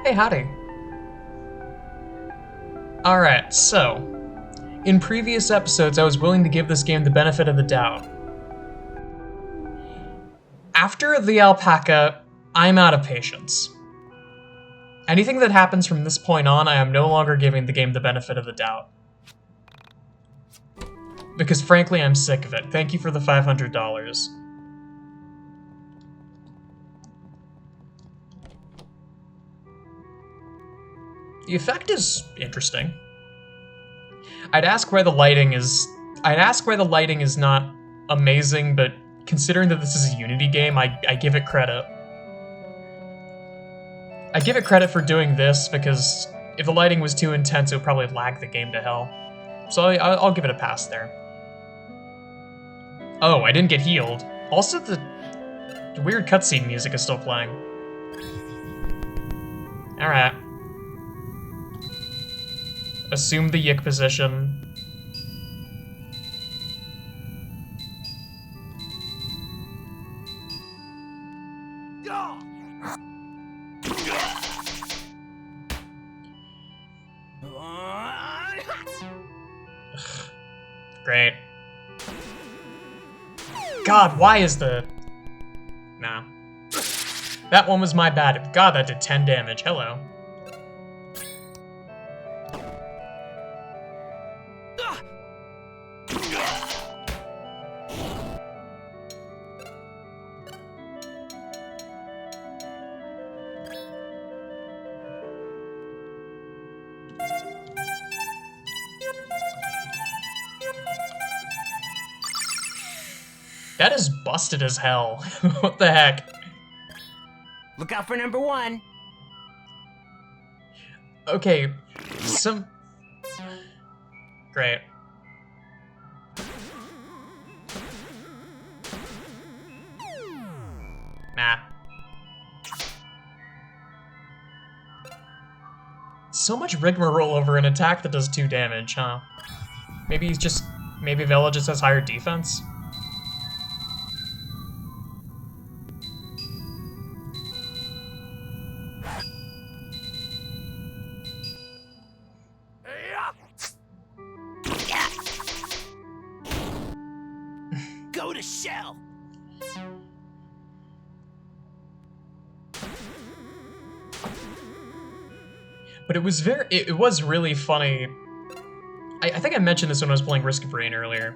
Hey, howdy. Alright, so, in previous episodes I was willing to give this game the benefit of the doubt. After the alpaca, I'm out of patience. Anything that happens from this point on, I am no longer giving the game the benefit of the doubt. Because frankly, I'm sick of it. Thank you for the $500. The effect is interesting. I'd ask why the lighting is not amazing, but considering that this is a Unity game, I give it credit. I give it credit for doing this because if the lighting was too intense, it would probably lag the game to hell. So I'll give it a pass there. Oh, I didn't get healed. Also, the weird cutscene music is still playing. Alright. Assume the YIIK position. Great. God, why is the... Nah. That one was my bad. God, that did 10 damage. Hello. That is busted as hell. What the heck? Look out for number one. Okay, Great. Nah. So much rigmarole over an attack that does 2 damage, huh? Maybe Vela just has higher defense? Go to shell. But it was really funny. I think I mentioned this when I was playing Risk of Rain earlier.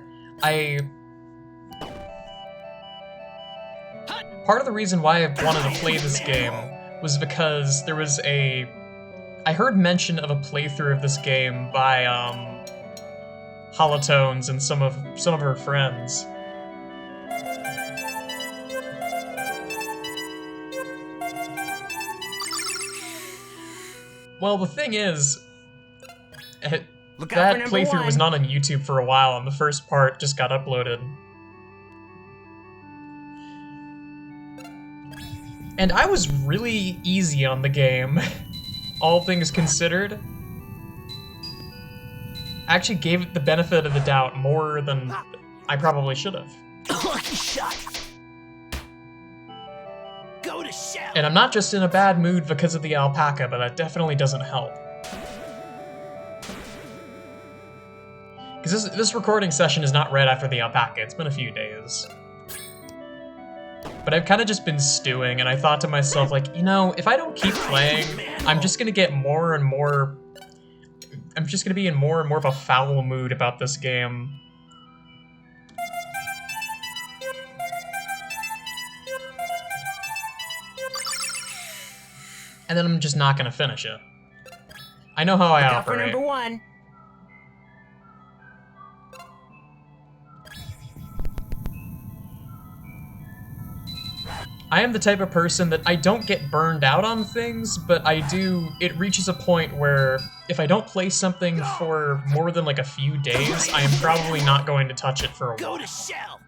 Part of the reason why I wanted to play this game was because there was I heard mention of a playthrough of this game by Holotones and some of her friends. Well, the thing is, that playthrough was not on YouTube for a while, and the first part just got uploaded. And I was really easy on the game, all things considered. I actually gave it the benefit of the doubt more than I probably should have. Lucky shot. Go to shell. And I'm not just in a bad mood because of the alpaca, but that definitely doesn't help. Because this recording session is not right after the alpaca, it's been a few days. But I've kind of just been stewing, and I thought to myself, like, you know, if I don't keep playing, I'm just gonna get more and more... I'm just gonna be in more and more of a foul mood about this game. And then I'm just not gonna finish it. I know how I operate. Look out for number one. I am the type of person that I don't get burned out on things, but it reaches a point where if I don't play something for more than like a few days, I am probably not going to touch it for a while. Go to shell.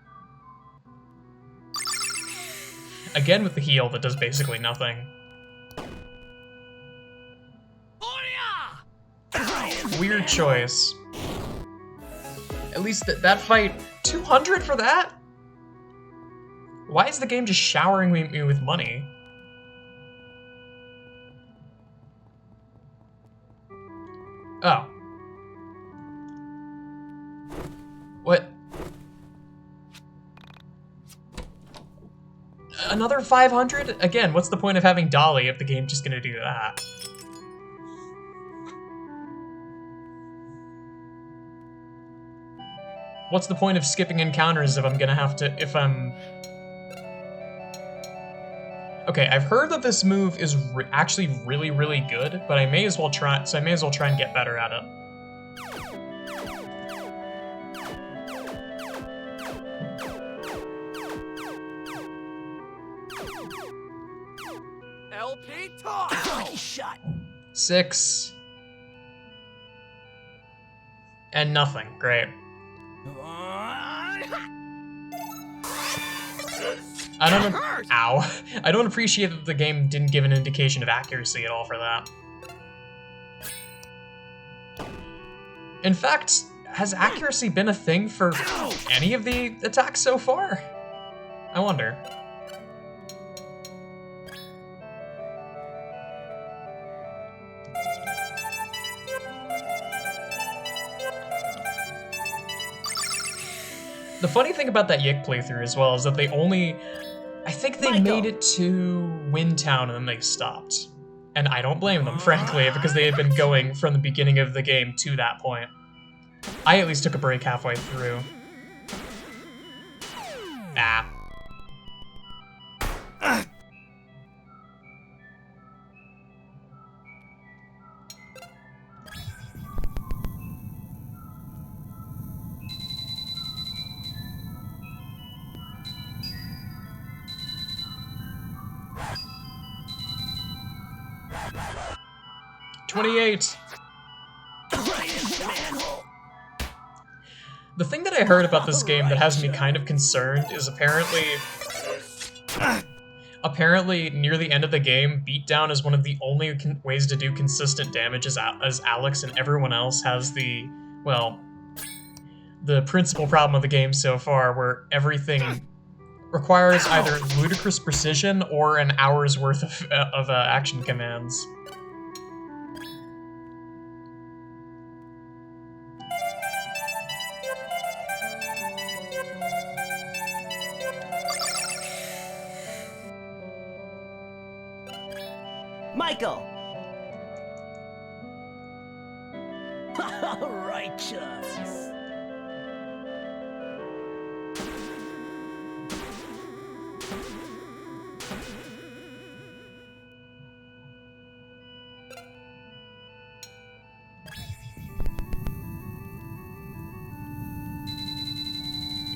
Again with the heal that does basically nothing. Weird choice. At least that fight, 200 for that? Why is the game just showering me with money? Oh. What? Another 500? Again, what's the point of having Dolly if the game's just gonna do that? What's the point of skipping encounters if I'm gonna have to, if I'm... Okay, I've heard that this move is actually really, really good, but I may as well try, so I may as well try and get better at it. LP toss. Lucky shot. 6. And nothing. Great. I don't know. Ow. I don't appreciate that the game didn't give an indication of accuracy at all for that. In fact, has accuracy been a thing for any of the attacks so far? I wonder. The funny thing about that YIIK playthrough as well is that they only... I think they made it to Windtown and then they stopped. And I don't blame them, frankly, because they had been going from the beginning of the game to that point. I at least took a break halfway through. Ah. $28. The thing that I heard about this game that has me kind of concerned is apparently near the end of the game, beatdown is one of the only ways to do consistent damage as Alex, and everyone else has the, well, the principal problem of the game so far, where everything requires either ludicrous precision or an hour's worth of action commands. Michael! Righteous.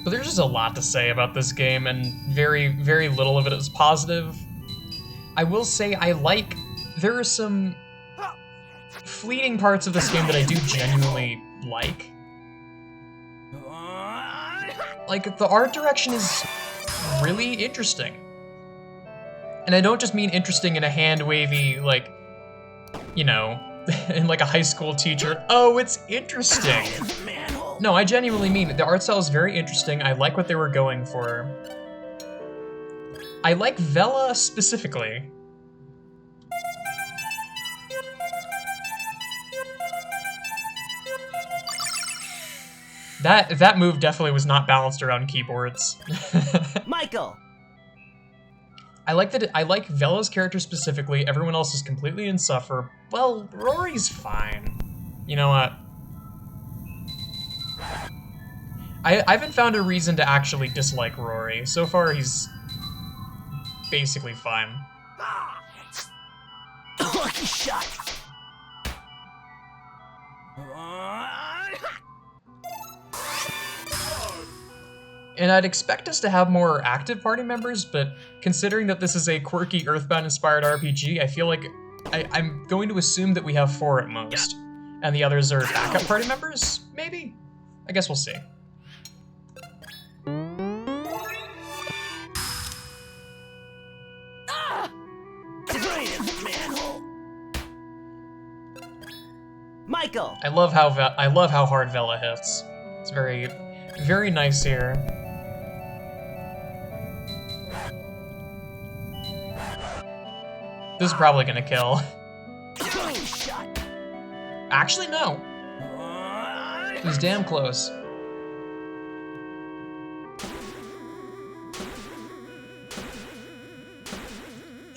But there's just a lot to say about this game, and very, very little of it is positive. I will say there are some fleeting parts of this game that I do genuinely like. Like, the art direction is really interesting. And I don't just mean interesting in a hand-wavy, like, you know, in like a high school teacher, oh, it's interesting. No, I genuinely mean it. The art style is very interesting. I like what they were going for. I like Vela specifically. That move definitely was not balanced around keyboards. Michael! I like Vela's character specifically. Everyone else is completely insufferable. Well, Rory's fine. You know what? I haven't found a reason to actually dislike Rory. So far, he's basically fine. Lucky shot. And I'd expect us to have more active party members, but considering that this is a quirky Earthbound-inspired RPG, I feel like I'm going to assume that we have 4 at most. And the others are backup party members? Maybe? I guess we'll see. Michael! I love how hard Vela hits. It's very, very nice here. This is probably gonna kill. Actually, no. It was damn close.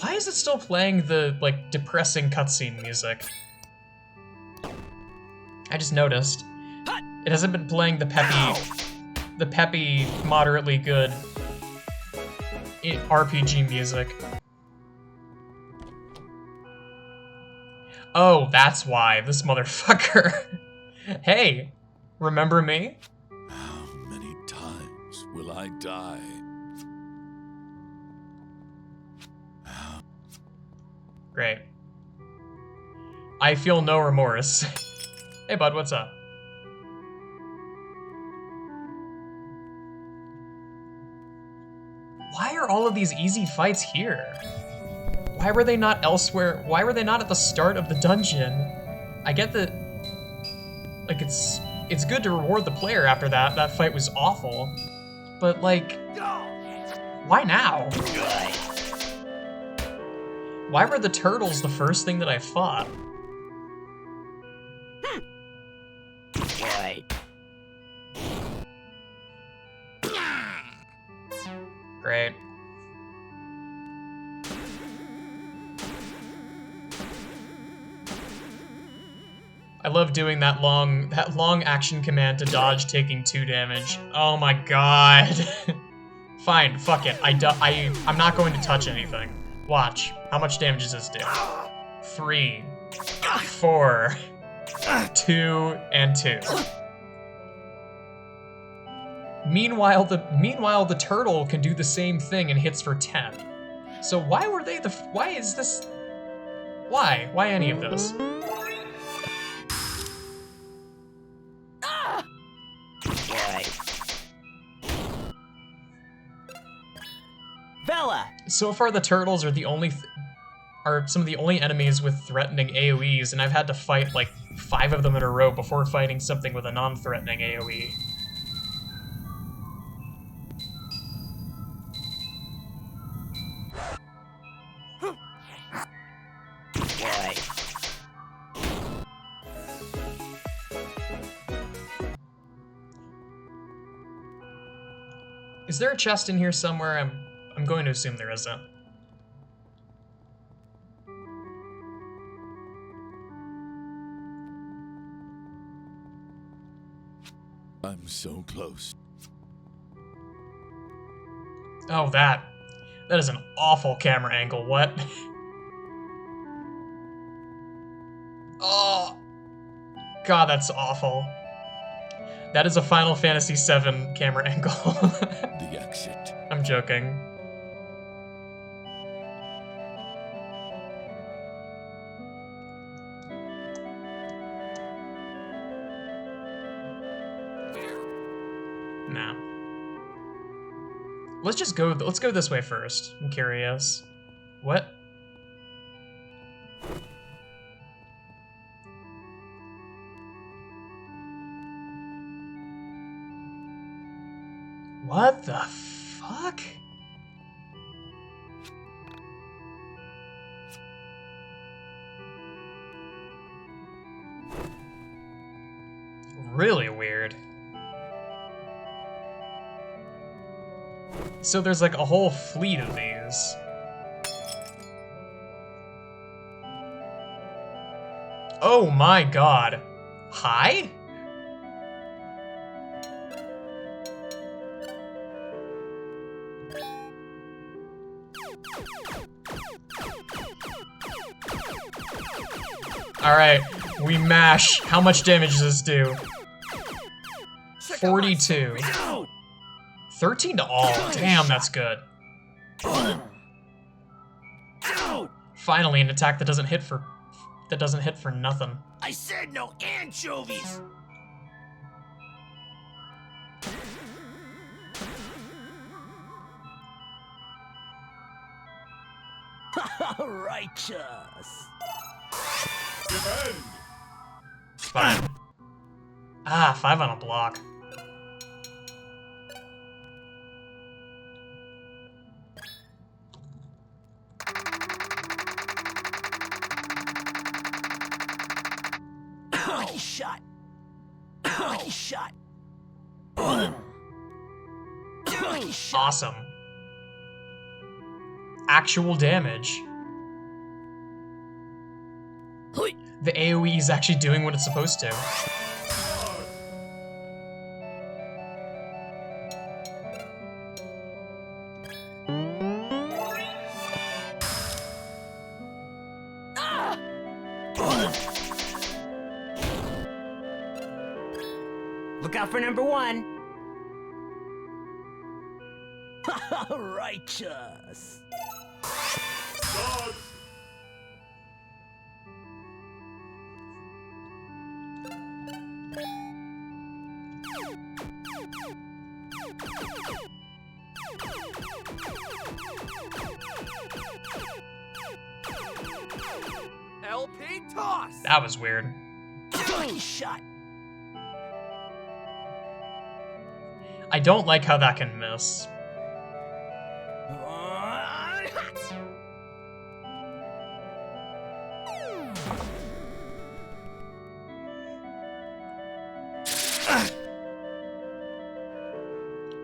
Why is it still playing the, like, depressing cutscene music? I just noticed. It hasn't been playing the peppy, moderately good RPG music. Oh, that's why, this motherfucker. Hey, remember me? How many times will I die? Great. I feel no remorse. Hey bud, what's up? Why are all of these easy fights here? Why were they not elsewhere? Why were they not at the start of the dungeon? I get that, like, it's good to reward the player after that. That fight was awful. But, like, why now? Why were the turtles the first thing that I fought? Great. I love doing that long action command to dodge taking 2 damage. Oh my god. Fine, fuck it. I'm not going to touch anything. Watch. How much damage does this do? 3, 4, 2, and 2. Meanwhile, the turtle can do the same thing and hits for 10. So why were they why is this? Why? Why any of this? Bella! So far, the turtles are are some of the only enemies with threatening AoEs, and I've had to fight like 5 of them in a row before fighting something with a non-threatening AoE. Is there a chest in here somewhere? I'm going to assume there isn't. I'm so close. Oh, that is an awful camera angle. What? Oh, God, that's awful. That is a Final Fantasy VII camera angle. The exit. I'm joking. Nah. Let's go this way first. I'm curious. What? What the fuck? Really weird. So there's like a whole fleet of these. Oh my god. Hi? Alright, we mash. How much damage does this do? 42. 13 to all. Damn, that's good. Finally, an attack that doesn't hit for nothing. I said no anchovies! Righteous. Fine. Ah, 5 on a block. Lucky shot. Lucky shot. Lucky shot. Awesome. Actual damage. The AoE is actually doing what it's supposed to. Look out for number 1. Righteous. LP toss. That was weird. Lucky shot. I don't like how that can miss.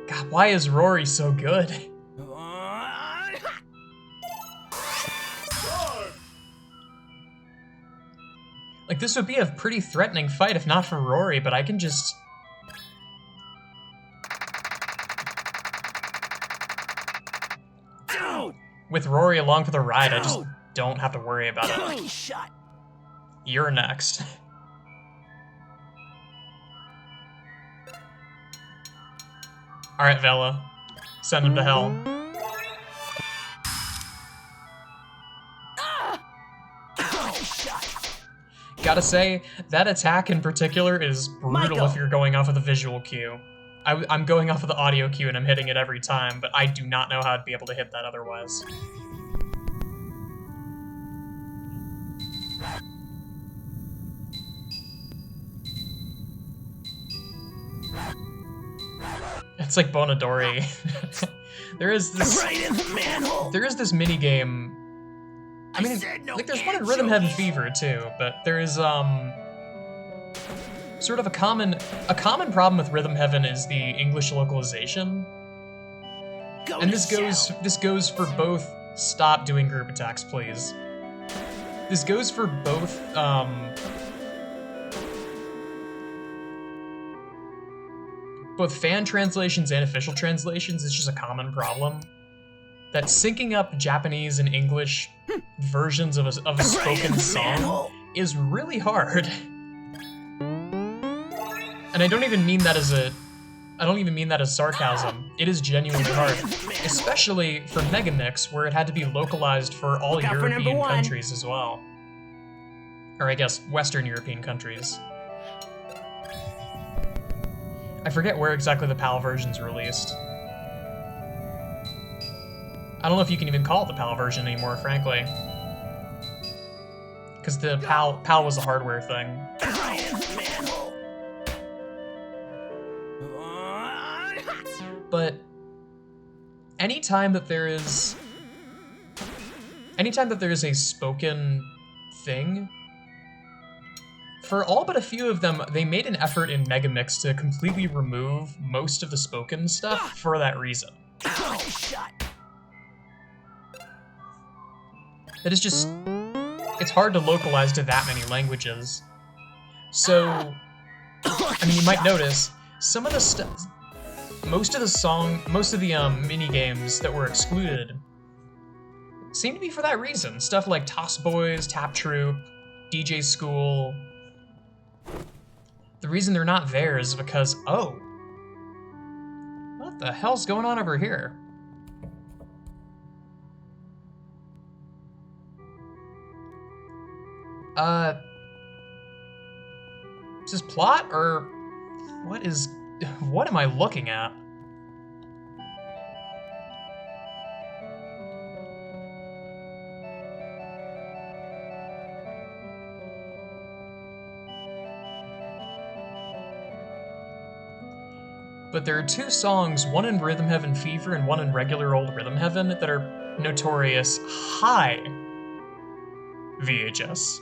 God, why is Rory so good? Like, this would be a pretty threatening fight if not for Rory, but I can just... With Rory along for the ride, I just don't have to worry about it. You're next. Alright, Vela. Send him to hell. Gotta say, that attack in particular is brutal if you're going off of the visual cue. I'm going off of the audio cue and I'm hitting it every time, but I do not know how I'd be able to hit that otherwise. It's like Bonadori. There is this mini game. I mean, like, there's one in Rhythm Heaven Fever too, but there is sort of a common problem with Rhythm Heaven is the English localization. And this goes for both. Stop doing group attacks, please. This goes for both both fan translations and official translations. It's just a common problem that syncing up Japanese and English versions of a spoken song is really hard. And I don't even mean that as sarcasm. It is genuinely hard, especially for Megamix, where it had to be localized for all European countries as well. Or I guess Western European countries. I forget where exactly the PAL version's released. I don't know if you can even call it the PAL version anymore, frankly. Because the PAL was a hardware thing. But anytime that there is a spoken thing, for all but a few of them, they made an effort in Megamix to completely remove most of the spoken stuff for that reason. That is just, it's hard to localize to that many languages. So, I mean, you might notice some of the stuff, most of the mini games that were excluded seem to be for that reason. Stuff like Toss Boys, Tap Troop, DJ School. The reason they're not there is because, oh, what the hell's going on over here? Is this plot, or what am I looking at? But there are two songs, one in Rhythm Heaven Fever and one in regular old Rhythm Heaven, that are notorious high VHS.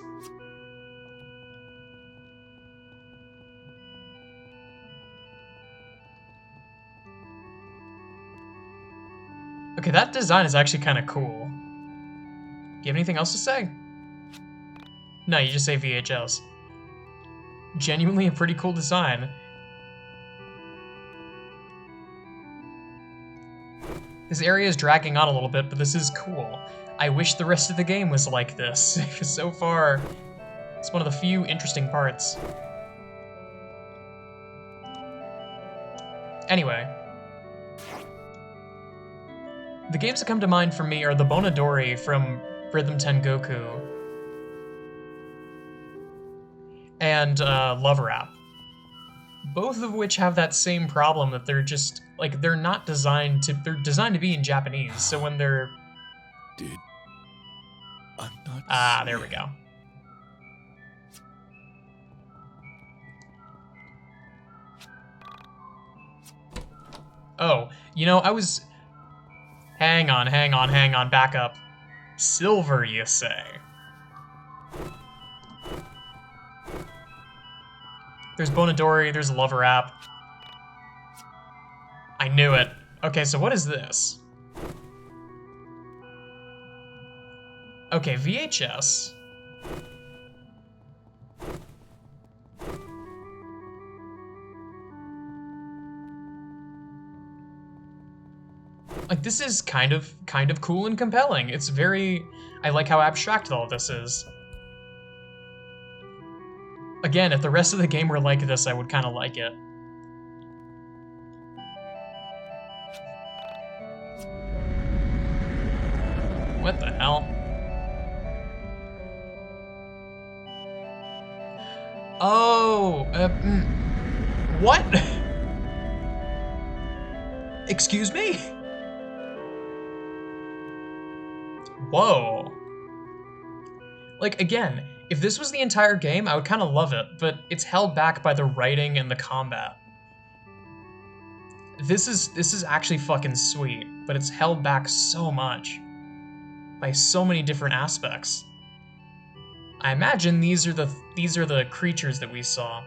Okay, that design is actually kind of cool. Do you have anything else to say? No, you just say VHS. Genuinely a pretty cool design. This area is dragging on a little bit, but this is cool. I wish the rest of the game was like this, because so far, it's one of the few interesting parts. Anyway. The games that come to mind for me are the Bonadori from Rhythm Tengoku and Love Rap. Both of which have that same problem that they're just, like, they're designed to be in Japanese, so when they're... I'm not Ah, there we go. Oh, you know, I was... Hang on, back up. Silver, you say? There's Bonadori, there's Lover App. I knew it. Okay, so what is this? Okay, VHS. Like, this is kind of cool and compelling. It's very... I like how abstract all of this is. Again, if the rest of the game were like this, I would kind of like it. What the hell? Oh, what? Excuse me? Whoa. Like, again, if this was the entire game, I would kind of love it, but it's held back by the writing and the combat. This is actually fucking sweet, but it's held back so much by so many different aspects. I imagine these are the creatures that we saw.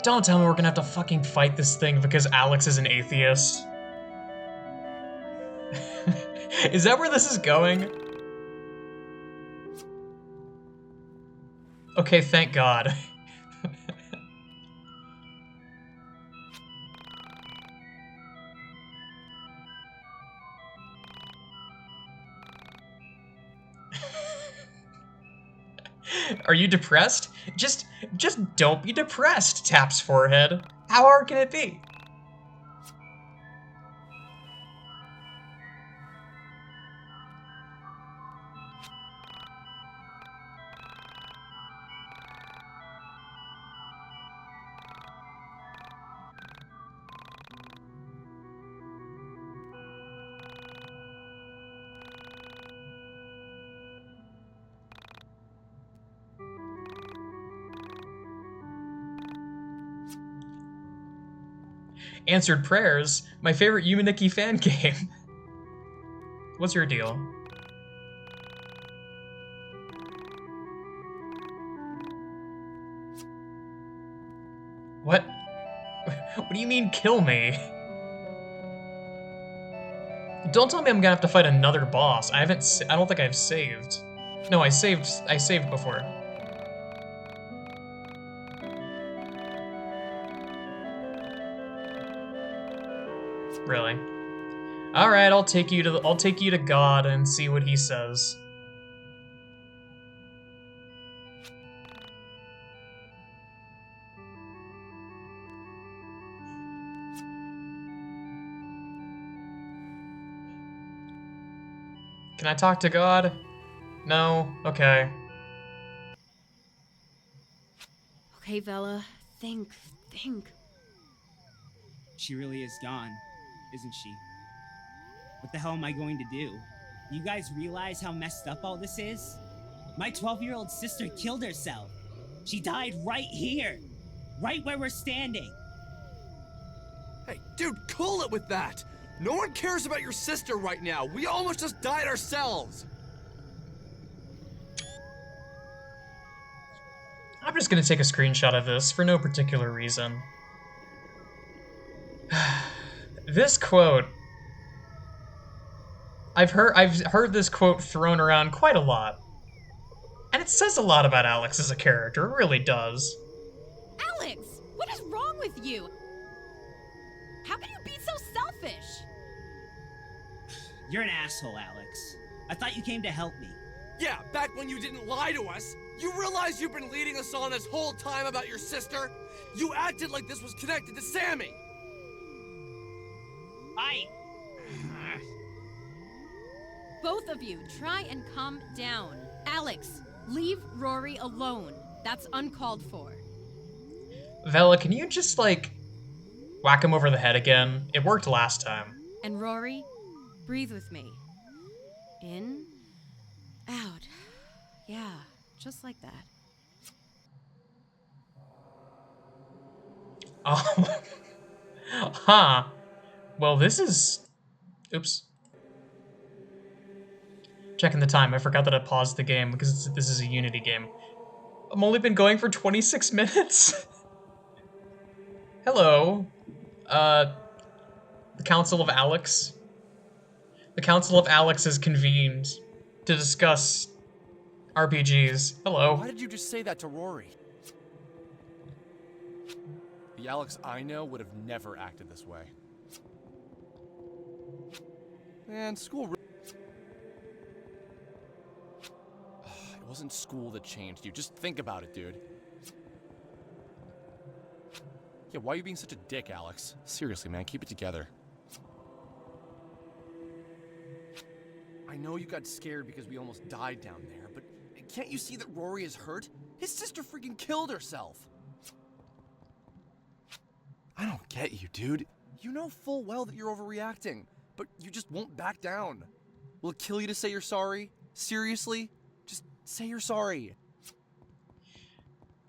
Don't tell me we're gonna have to fucking fight this thing because Alex is an atheist. Is that where this is going? Okay, thank God. Are you depressed? Just don't be depressed, taps forehead. How hard can it be? Answered Prayers, my favorite Yumaniki fan game. What's your deal? What? What do you mean, kill me? Don't tell me I'm gonna have to fight another boss. I don't think I've saved. No, I saved before. Really? All right, I'll take you to God and see what he says. Can I talk to God? No? Okay. Okay, Bella, think. She really is gone, isn't she? What the hell am I going to do? You guys realize how messed up all this is? My 12-year-old sister killed herself. She died right here, right where we're standing. Hey, dude, cool it with that! No one cares about your sister right now. We almost just died ourselves. I'm just gonna take a screenshot of this for no particular reason. This quote, I've heard this quote thrown around quite a lot. And it says a lot about Alex as a character, it really does. Alex, what is wrong with you? How can you be so selfish? You're an asshole, Alex. I thought you came to help me. Yeah, back when you didn't lie to us. You realize you've been leading us on this whole time about your sister? You acted like this was connected to Sammy. Both of you, try and calm down. Alex, leave Rory alone. That's uncalled for. Vela, can you just, like, whack him over the head again? It worked last time. And Rory, breathe with me. In, out. Yeah, just like that. Oh. Huh. Well, this is... Oops. Checking the time. I forgot that I paused the game because this is a Unity game. I've only been going for 26 minutes. Hello. The Council of Alex. The Council of Alex has convened to discuss RPGs. Hello. Why did you just say that to Rory? The Alex I know would have never acted this way. Man, school... It wasn't school that changed you. Just think about it, dude. Yeah, why are you being such a dick, Alex? Seriously, man, keep it together. I know you got scared because we almost died down there, but can't you see that Rory is hurt? His sister freaking killed herself. I don't get you, dude. You know full well that you're overreacting, but you just won't back down. Will it kill you to say you're sorry? Seriously? Just say you're sorry.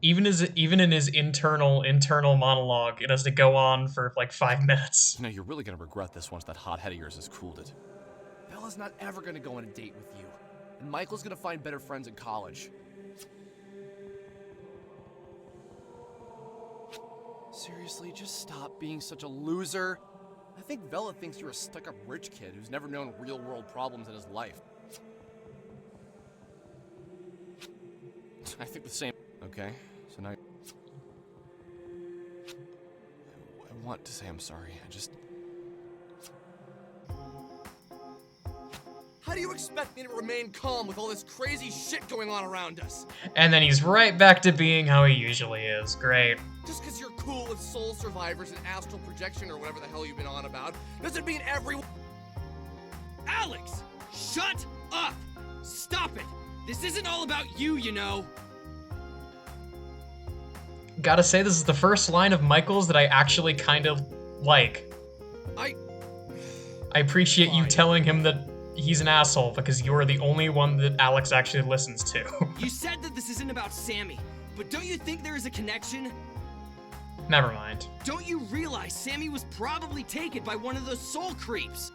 Even in his internal monologue, it has to go on for like 5 minutes. You know, you're really gonna regret this once that hot head of yours has cooled it. Bella's not ever gonna go on a date with you, and Michael's gonna find better friends in college. Seriously, just stop being such a loser. I think Bella thinks you're a stuck-up rich kid who's never known real-world problems in his life. I think the same. Okay, so now... I want to say I'm sorry, I just... How do you expect me to remain calm with all this crazy shit going on around us? And then he's right back to being how he usually is. Great. Just because you're cool with soul survivors and astral projection or whatever the hell you've been on about, doesn't mean everyone... Alex! Shut up! Stop it! This isn't all about you, you know! Gotta say, this is the first line of Michael's that I actually kind of like. I appreciate you telling him that he's an asshole because you're the only one that Alex actually listens to. You said that this isn't about Sammy, but don't you think there is a connection? Never mind. Don't you realize Sammy was probably taken by one of those soul creeps?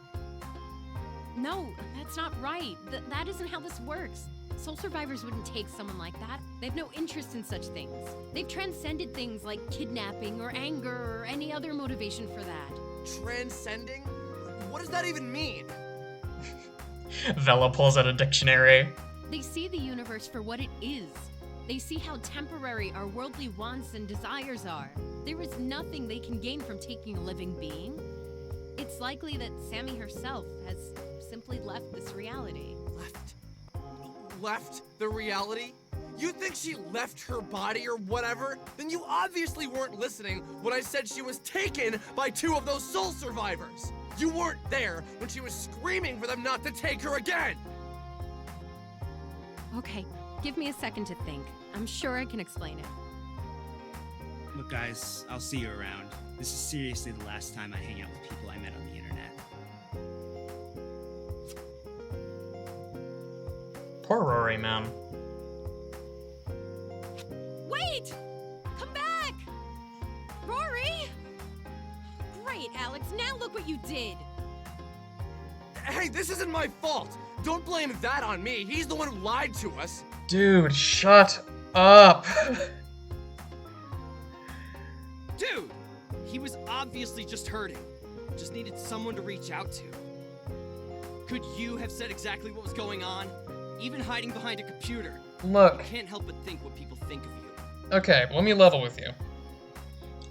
No, that's not right. That isn't how this works. Soul survivors wouldn't take someone like that. They have no interest in such things. They've transcended things like kidnapping or anger or any other motivation for that. Transcending? What does that even mean? Vela pulls out a dictionary. They see the universe for what it is. They see how temporary our worldly wants and desires are. There is nothing they can gain from taking a living being. It's likely that Sammy herself has simply left this reality. Left the reality? You think she left her body or whatever? Then you obviously weren't listening when I said she was taken by two of those soul survivors. You weren't there when she was screaming for them not to take her again. Okay, give me a second to think. I'm sure I can explain it. Look, guys, I'll see you around. This is seriously the last time I hang out with people I met on the internet. Poor Rory, man. Wait! Come back! Rory! Great, Alex, now look what you did! Hey, this isn't my fault. Don't blame that on me. He's the one who lied to us. Dude, shut up. Dude, he was obviously just hurting. Just needed someone to reach out to. Could you have said exactly what was going on? Even hiding behind a computer. Look. I can't help but think what people think of you. Okay, let me level with you.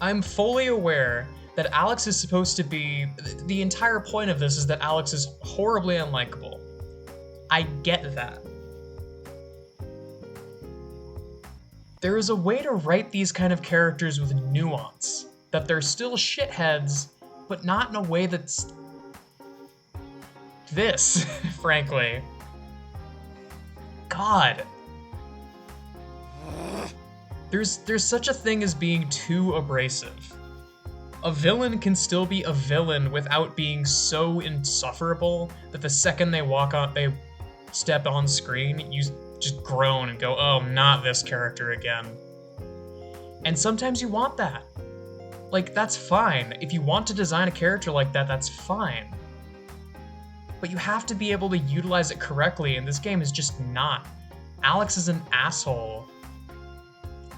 I'm fully aware that Alex is supposed to be... The entire point of this is that Alex is horribly unlikable. I get that. There is a way to write these kind of characters with nuance. That they're still shitheads, but not in a way that's... this, frankly. God. There's such a thing as being too abrasive. A villain can still be a villain without being so insufferable that the second they step on screen, you just groan and go, oh, not this character again. And sometimes you want that. Like, that's fine. If you want to design a character like that, that's fine. But you have to be able to utilize it correctly, and this game is just not. Alex is an asshole.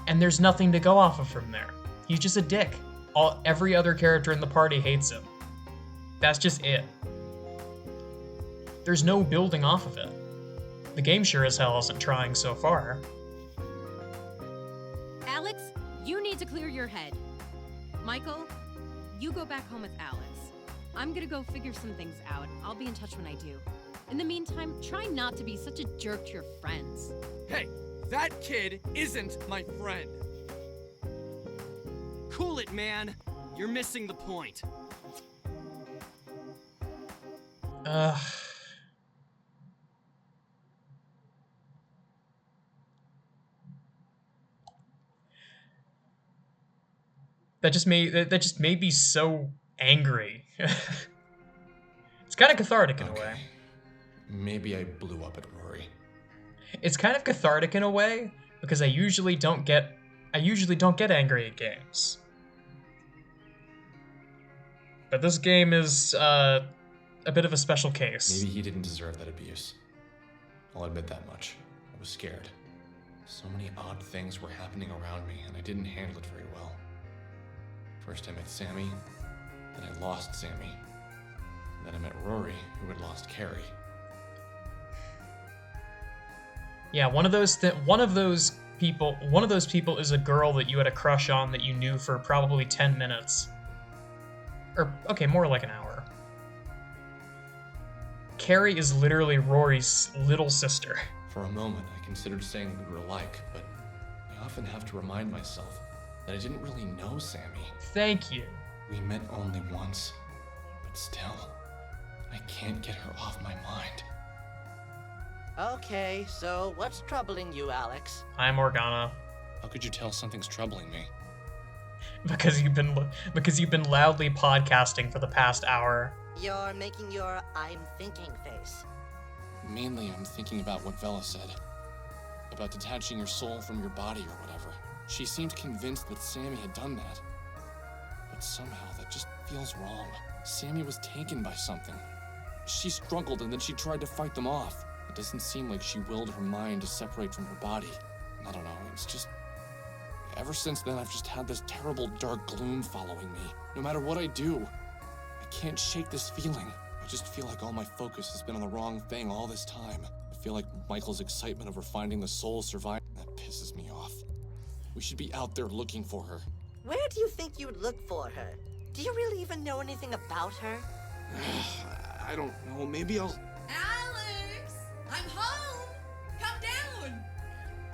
And there's nothing to go off of from there. He's just a dick. Every other character in the party hates him. That's just it. There's no building off of it. The game sure as hell isn't trying so far. Alex, you need to clear your head. Michael, you go back home with Alex. I'm gonna go figure some things out. I'll be in touch when I do. In the meantime, try not to be such a jerk to your friends. Hey, that kid isn't my friend. Cool it, man. You're missing the point. That just made me so angry. It's kind of cathartic in a way. Maybe I blew up at Rory. It's kind of cathartic in a way because I usually don't get angry at games. But this game is a bit of a special case. Maybe he didn't deserve that abuse. I'll admit that much. I was scared. So many odd things were happening around me, and I didn't handle it very well. First I met Sammy, then I lost Sammy. Then I met Rory, who had lost Carrie. Yeah, one of those people is a girl that you had a crush on that you knew for probably 10 minutes. Or, okay, more like an hour. Carrie is literally Rory's little sister. For a moment, I considered saying we were alike, but I often have to remind myself that I didn't really know Sammy. Thank you. We met only once, but still, I can't get her off my mind. Okay, so what's troubling you, Alex? Hi, Morgana. How could you tell something's troubling me? Because you've been loudly podcasting for the past hour. You're making your I'm thinking face. Mainly, I'm thinking about what Vela said. About detaching your soul from your body or whatever. She seemed convinced that Sammy had done that. But somehow, that just feels wrong. Sammy was taken by something. She struggled and then she tried to fight them off. It doesn't seem like she willed her mind to separate from her body. I don't know, it's just... Ever since then, I've just had this terrible dark gloom following me. No matter what I do, I can't shake this feeling. I just feel like all my focus has been on the wrong thing all this time. I feel like Michael's excitement over finding the soul survived. That pisses me off. We should be out there looking for her. Where do you think you'd look for her? Do you really even know anything about her? I don't know, maybe I'll... Alex! I'm home! Come down!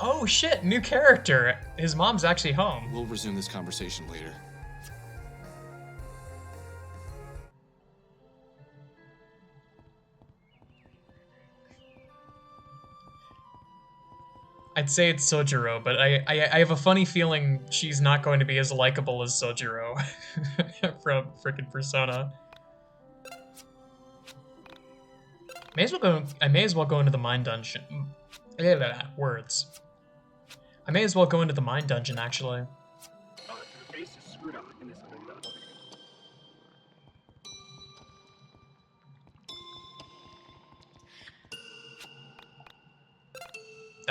Oh shit, new character. His mom's actually home. We'll resume this conversation later. I'd say it's Sojiro, but I have a funny feeling she's not going to be as likable as Sojiro from frickin' Persona. I may as well go into the mine dungeon. Words. I may as well go into the mine dungeon, actually.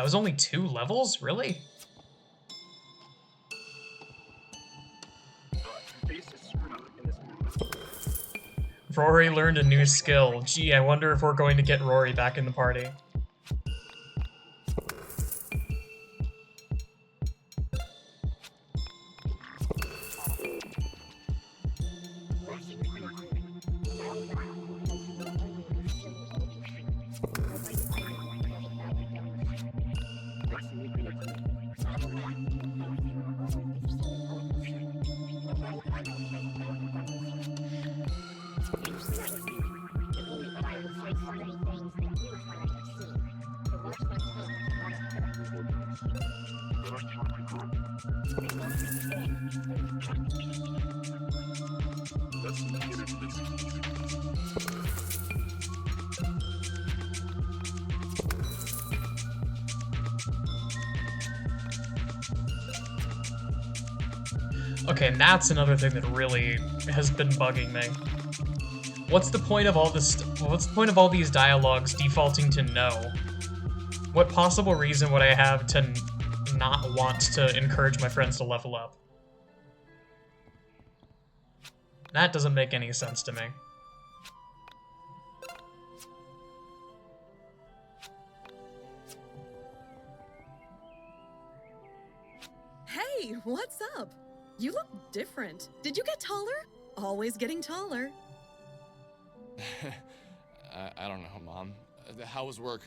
That was only 2 levels? Really? Rory learned a new skill. Gee, I wonder if we're going to get Rory back in the party. Okay, and that's another thing that really has been bugging me. What's the point of all this? What's the point of all these dialogues defaulting to no? What possible reason would I have to not want to encourage my friends to level up? That doesn't make any sense to me. Hey, what's up? You look different. Did you get taller? Always getting taller. I don't know, Mom. How was work?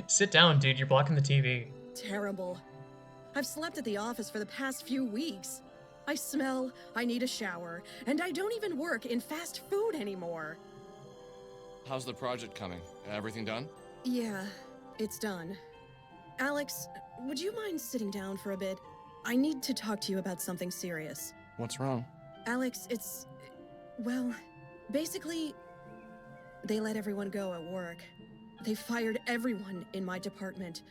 Sit down, dude. You're blocking the TV. Terrible. I've slept at the office for the past few weeks. I smell, I need a shower, and I don't even work in fast food anymore. How's the project coming? Everything done? Yeah, it's done. Alex, would you mind sitting down for a bit? I need to talk to you about something serious. What's wrong? Alex, well, basically, they let everyone go at work. They fired everyone in my department.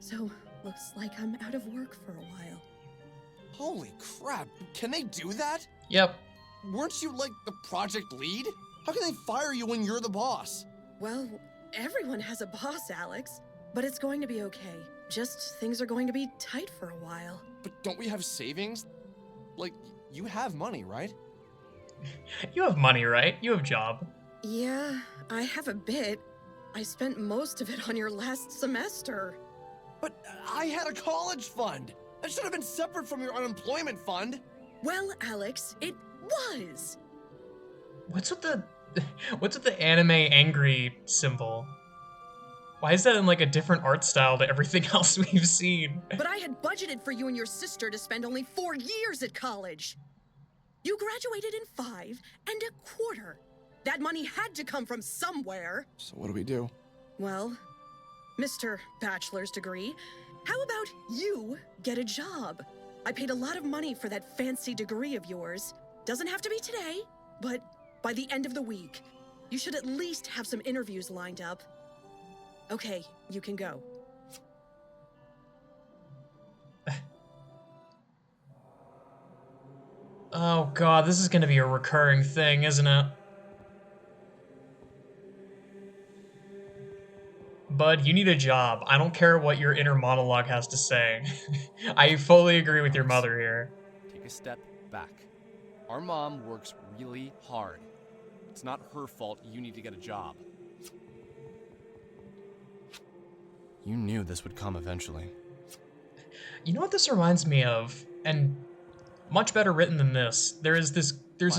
So, looks like I'm out of work for a while. Holy crap, can they do that? Yep. Weren't you, like, the project lead? How can they fire you when you're the boss? Well, everyone has a boss, Alex. But it's going to be okay. Just things are going to be tight for a while. But don't we have savings? Like, you have money, right? You have money, right? You have a job. Yeah, I have a bit. I spent most of it on your last semester. But I had a college fund. That should have been separate from your unemployment fund. Well, Alex, it was. What's with the anime angry symbol? Why is that in like a different art style to everything else we've seen? But I had budgeted for you and your sister to spend only 4 years at college. You graduated in 5.25. That money had to come from somewhere. So what do we do? Well, Mr. Bachelor's degree, how about you get a job? I paid a lot of money for that fancy degree of yours. Doesn't have to be today, but by the end of the week. You should at least have some interviews lined up. Okay, you can go. Oh god, this is gonna be a recurring thing, isn't it? Bud, you need a job. I don't care what your inner monologue has to say. I fully agree with your mother here. Take a step back. Our mom works really hard. It's not her fault you need to get a job. You knew this would come eventually. You know what this reminds me of? And much better written than this. There's this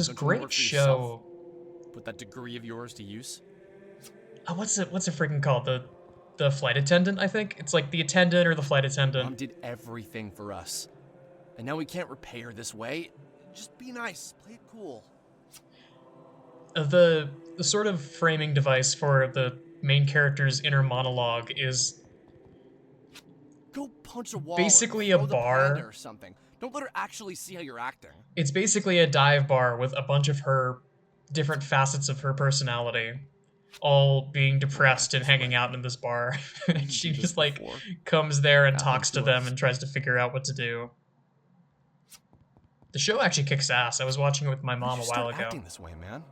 great show. Put that degree of yours to use? Oh, what's it freaking called? The flight attendant, I think? It's like the attendant or the flight attendant. Mom did everything for us. And now we can't repay her this way. Just be nice. Play it cool. The sort of framing device for the main character's inner monologue is go punch a wall. Basically or a bar or something. Don't let her actually see how you're acting. It's basically a dive bar with a bunch of her different facets of her personality all being depressed and hanging out in this bar. And she just like comes there and talks to them and tries to figure out what to do. The show actually kicks ass. I was watching it with my mom a while ago. Acting this way, man.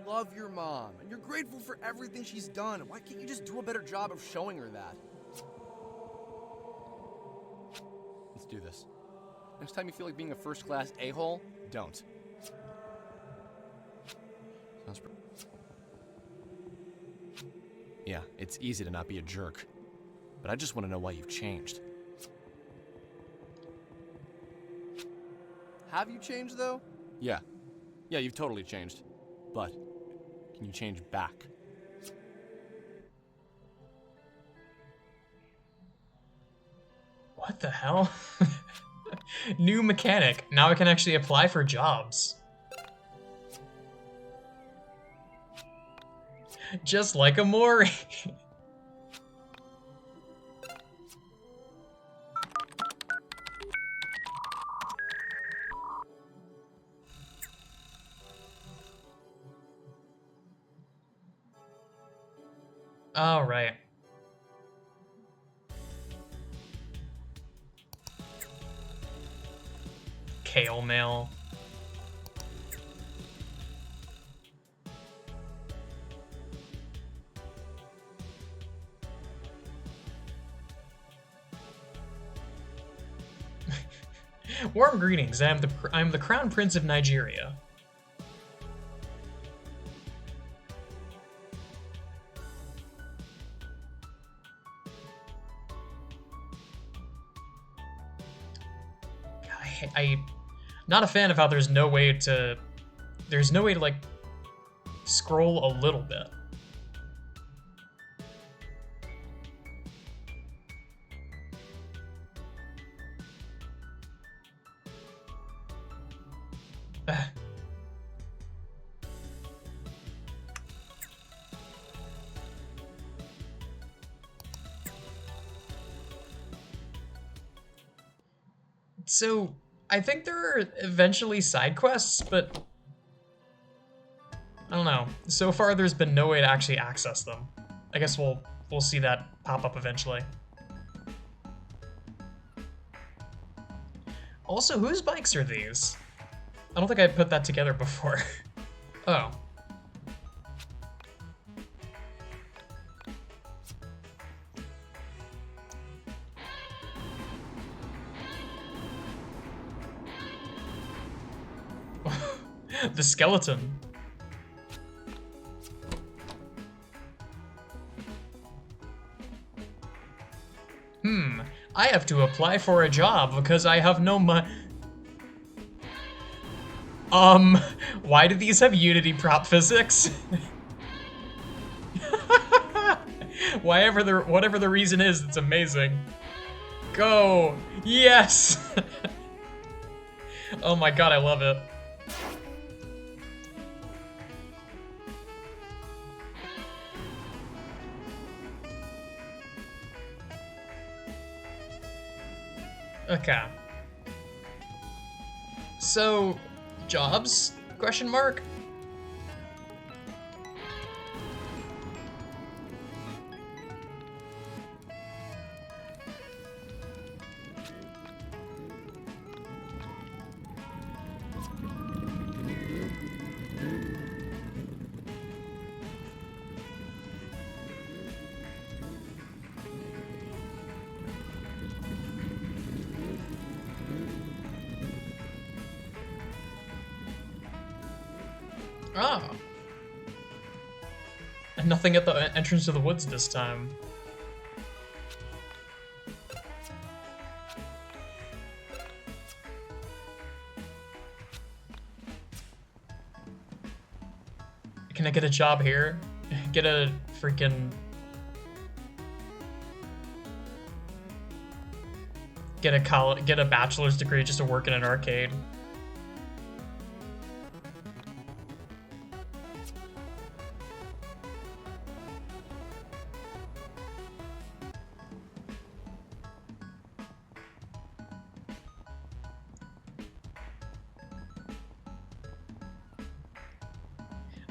You love your mom, and you're grateful for everything she's done. Why can't you just do a better job of showing her that? Let's do this. Next time you feel like being a first-class a-hole, don't. Sounds pretty... Yeah, it's easy to not be a jerk. But I just want to know why you've changed. Have you changed, though? Yeah. Yeah, you've totally changed. But, can you change back? What the hell? New mechanic. Now I can actually apply for jobs. Just like a Mori. All right. Kale mail. Warm greetings. I'm the Crown Prince of Nigeria. I'm not a fan of how there's no way to like scroll a little bit. So, I think there are eventually side quests, but I don't know. So far, there's been no way to actually access them. I guess we'll see that pop up eventually. Also, whose bikes are these? I don't think I put that together before. Oh. The skeleton. I have to apply for a job because I have no why do these have Unity prop physics? Whatever the reason is, it's amazing. Go! Yes! Oh my god, I love it. Okay. So, jobs? Question mark? Ah. And nothing at the entrance to the woods this time. Can I get a job here? Get a freaking... Get a bachelor's degree just to work in an arcade.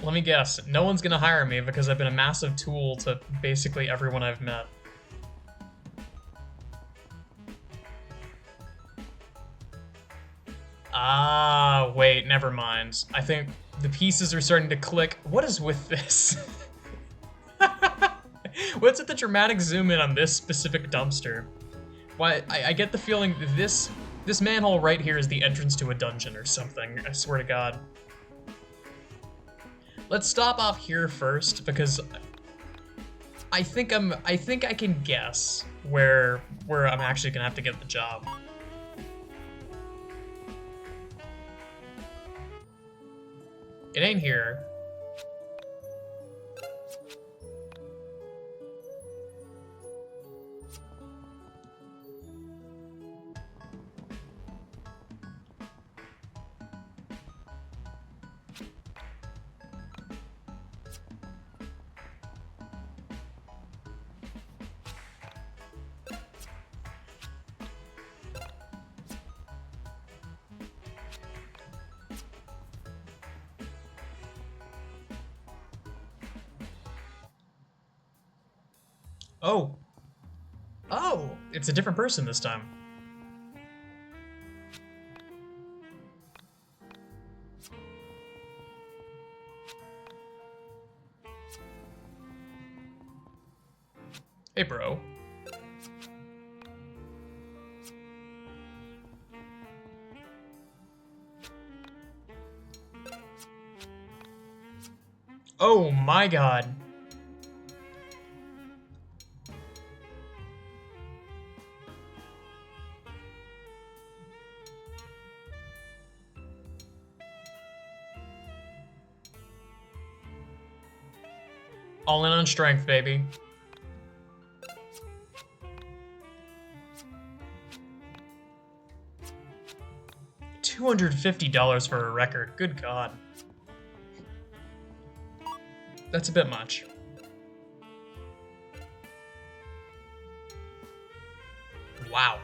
Let me guess, no one's gonna hire me because I've been a massive tool to basically everyone I've met. Ah, wait, never mind. I think The pieces are starting to click. What is with this? What's with the dramatic zoom in on this specific dumpster? Why, I get the feeling that this manhole right here is the entrance to a dungeon or something, I swear to God. Let's stop off here first, because I think I can guess where I'm actually gonna have to get the job. It ain't here. Oh. Oh, it's a different person this time. Hey, bro. Oh my God. All in on strength, baby. $250 for a record. Good God. That's a bit much. Wow.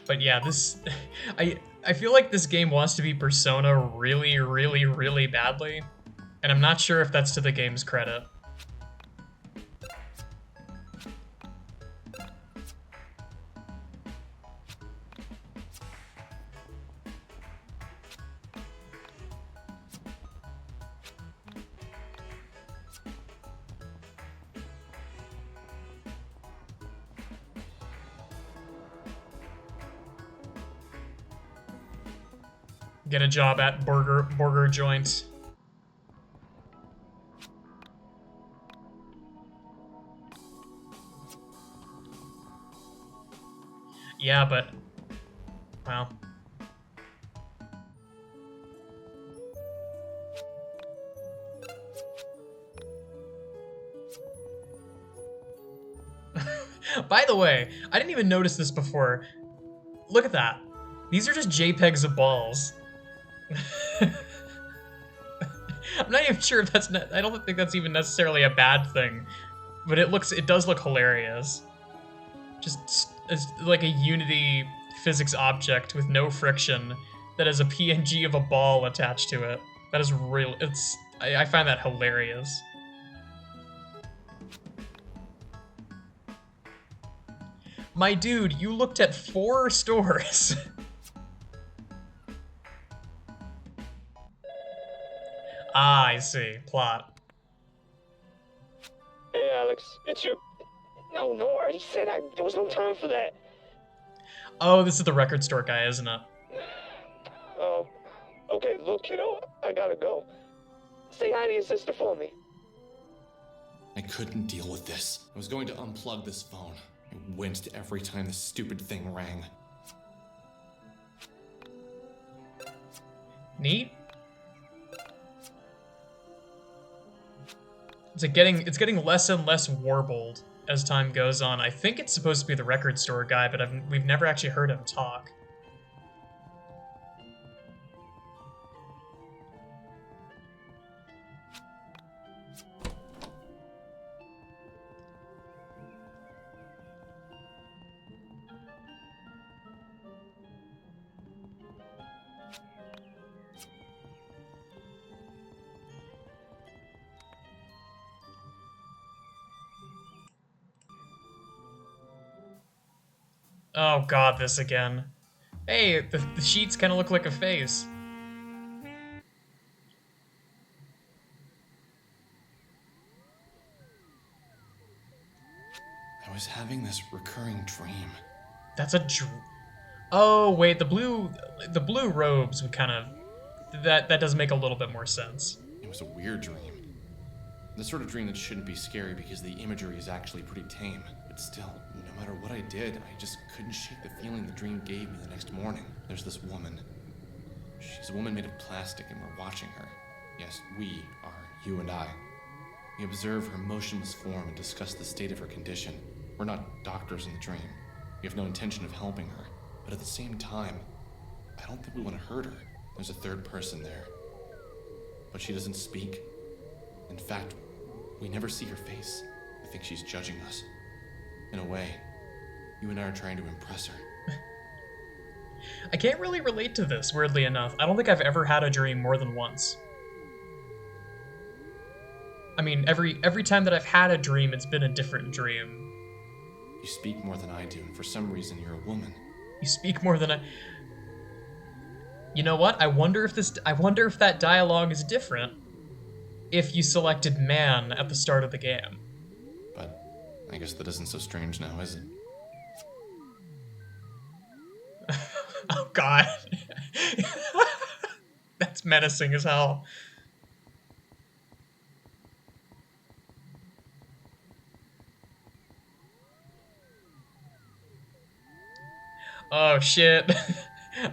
But yeah, this... I feel like this game wants to be Persona really, really, really badly. And I'm not sure if that's to the game's credit. Get a job at burger joint. Yeah, but well. By the way, I didn't even notice this before. Look at that. These are just JPEGs of balls. I'm not even sure if that's I don't think that's even necessarily a bad thing, but it does look hilarious. Just as like a Unity physics object with no friction that has a PNG of a ball attached to it. That is real. I find that hilarious. My dude, you looked at 4 stores. Ah, I see. Plot. Hey, Alex, it's you. No, I already said there was no time for that. Oh, this is the record store guy, isn't it? Okay, look, kiddo, I gotta go. Say hi to your sister for me. I couldn't deal with this. I was going to unplug this phone. I winced every time this stupid thing rang. Neat. It's getting less and less warbled as time goes on. I think it's supposed to be the record store guy, but we've never actually heard him talk. Oh god, this again. Hey, the sheets kind of look like a face. I was having this recurring dream. That's a oh wait, the blue robes would kind of that does make a little bit more sense. It was a weird dream. The sort of dream that shouldn't be scary because the imagery is actually pretty tame. But still, no matter what I did, I just couldn't shake the feeling the dream gave me the next morning. There's this woman. She's a woman made of plastic and we're watching her. Yes, we are, you and I. We observe her motionless form and discuss the state of her condition. We're not doctors in the dream. We have no intention of helping her. But at the same time, I don't think we want to hurt her. There's a third person there. But she doesn't speak. In fact, we never see her face. I think she's judging us. In a way, you and I are trying to impress her. I can't really relate to this, weirdly enough. I don't think I've ever had a dream more than once. I mean, every time that I've had a dream, it's been a different dream. You speak more than I do, and for some reason you're a woman. You speak more than I... You know what? I wonder if that dialogue is different if you selected man at the start of the game. But I guess that isn't so strange now, is it? Oh god. That's menacing as hell. Oh shit.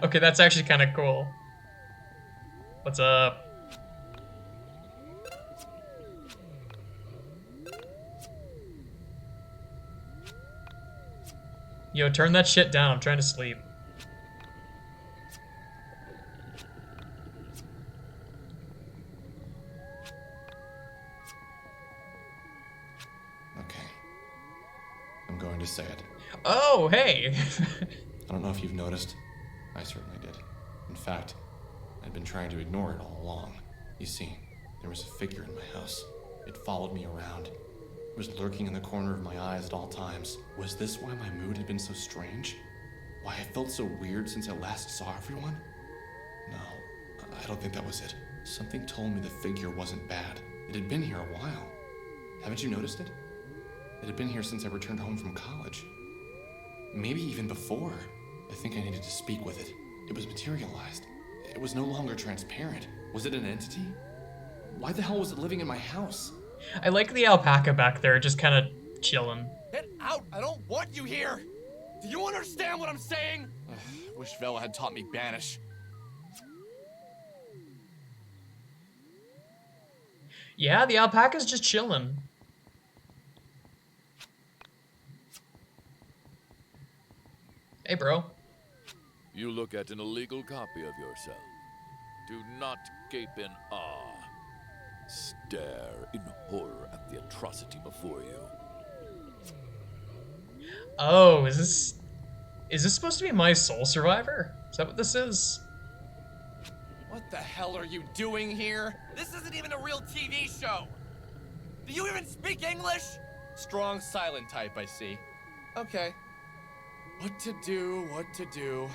Okay, that's actually kind of cool. What's up? Yo, turn that shit down. I'm trying to sleep. Okay. I'm going to say it. Oh, hey! I don't know if you've noticed. I certainly did. In fact, I'd been trying to ignore it all along. You see, there was a figure in my house. It followed me around. It was lurking in the corner of my eyes at all times. Was this why my mood had been so strange? Why I felt so weird since I last saw everyone? No, I don't think that was it. Something told me the figure wasn't bad. It had been here a while. Haven't you noticed it? It had been here since I returned home from college. Maybe even before. I think I needed to speak with it. It was materialized. It was no longer transparent. Was it an entity? Why the hell was it living in my house? I like the alpaca back there, just kind of chilling. Get out! I don't want you here! Do you understand what I'm saying? Wish Vela had taught me Banish. Yeah, the alpaca's just chilling. Hey, bro. You look at an illegal copy of yourself. Do not gape in awe. Stare in horror at the atrocity before you. Oh, is this supposed to be my soul survivor? Is that what this is? What the hell are you doing here? This isn't even a real TV show! Do you even speak English? Strong silent type, I see. Okay. What to do, what to do.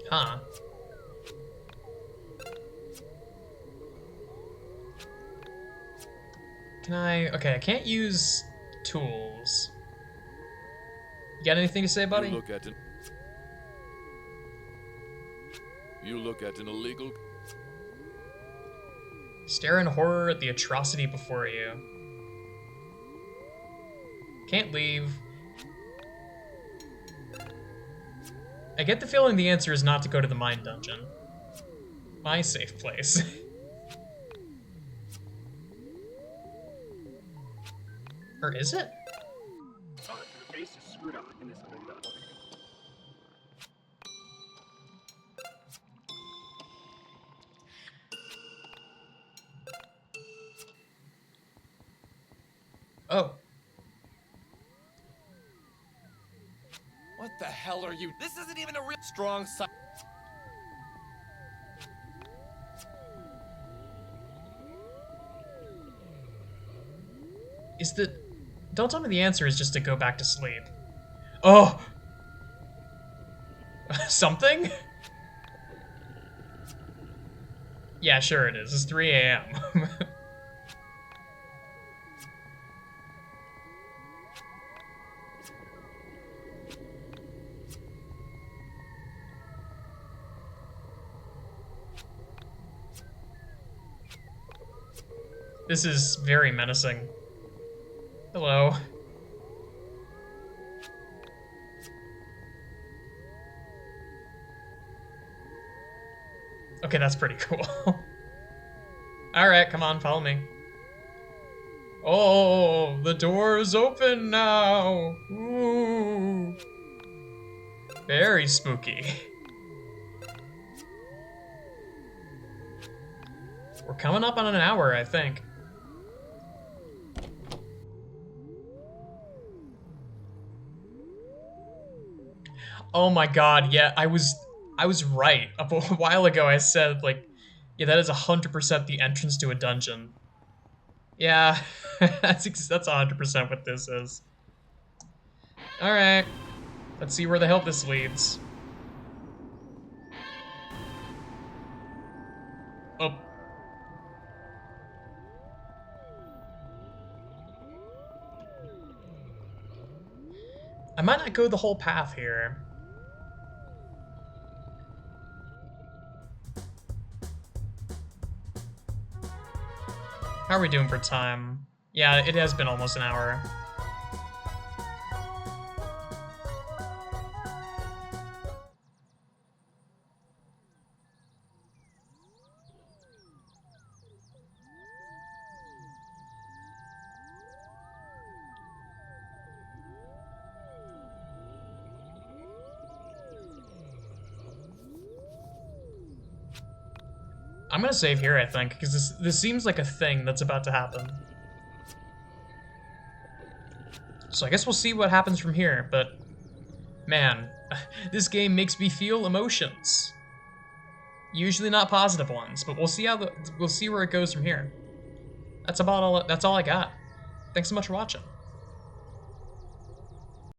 Huh. Can I... Okay, I can't use tools. You got anything to say, buddy? You look at an illegal... Stare in horror at the atrocity before you. Can't leave. I get the feeling the answer is not to go to the mine dungeon. My safe place. Or is it? The base is screwed up in this window. Oh. What the hell are you? This isn't even a real strong Is the... Don't tell me the answer is just to go back to sleep. Oh! Something? Yeah, sure it is. It's 3 a.m. This is very menacing. Hello. Okay, that's pretty cool. Alright, come on, follow me. Oh, the door is open now. Ooh. Very spooky. We're coming up on an hour, I think. Oh my god, yeah, I was right. A while ago I said, like, yeah, that is 100% the entrance to a dungeon. Yeah, that's 100% what this is. Alright, let's see where the hell this leads. Oh. I might not go the whole path here. How are we doing for time? Yeah, it has been almost an hour. I'm gonna save here, I think, because this seems like a thing that's about to happen. So I guess we'll see what happens from here, but man, this game makes me feel emotions. Usually not positive ones, but we'll see where it goes from here. That's all I got. Thanks so much for watching.